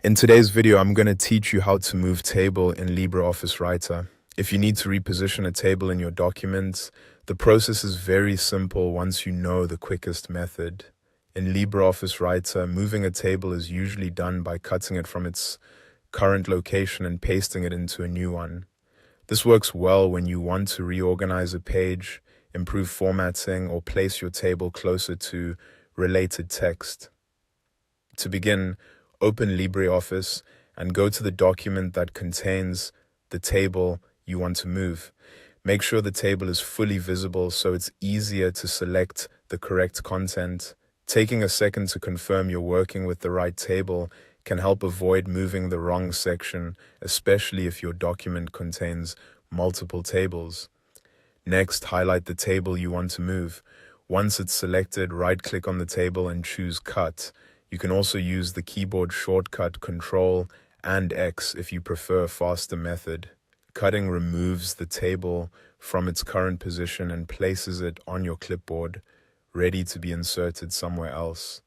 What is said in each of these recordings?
In today's video, I'm going to teach you how to move table in LibreOffice Writer. If you need to reposition a table in your documents, the process is very simple once you know the quickest method. In LibreOffice Writer, moving a table is usually done by cutting it from its current location and pasting it into a new one. This works well when you want to reorganize a page, improve formatting, or place your table closer to related text. To begin, open LibreOffice and go to the document that contains the table you want to move. Make sure the table is fully visible so it's easier to select the correct content. Taking a second to confirm you're working with the right table can help avoid moving the wrong section, especially if your document contains multiple tables. Next, highlight the table you want to move. Once it's selected, right-click on the table and choose Cut. You can also use the keyboard shortcut Ctrl and X if you prefer a faster method. Cutting removes the table from its current position and places it on your clipboard, ready to be inserted somewhere else.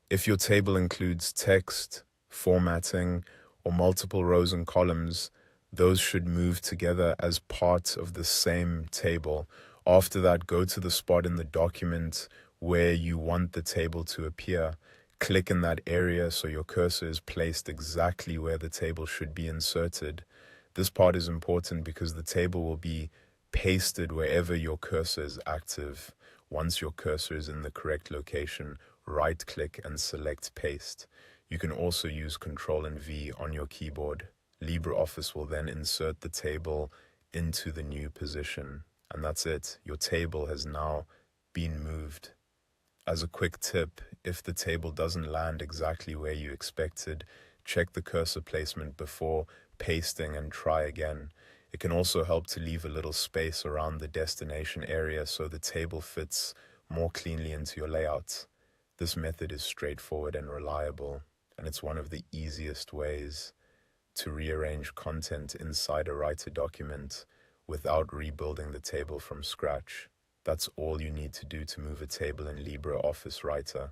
If your table includes text, formatting, or multiple rows and columns, those should move together as part of the same table. After that, go to the spot in the document where you want the table to appear. Click in that area so your cursor is placed exactly where the table should be inserted. This part is important because the table will be pasted wherever your cursor is active. Once your cursor is in the correct location, right-click and select Paste. You can also use Ctrl and V on your keyboard. LibreOffice will then insert the table into the new position. And that's it. Your table has now been moved. As a quick tip, if the table doesn't land exactly where you expected, check the cursor placement before pasting and try again. It can also help to leave a little space around the destination area so the table fits more cleanly into your layout. This method is straightforward and reliable, and it's one of the easiest ways to rearrange content inside a writer document without rebuilding the table from scratch. That's all you need to do to move a table in LibreOffice Writer.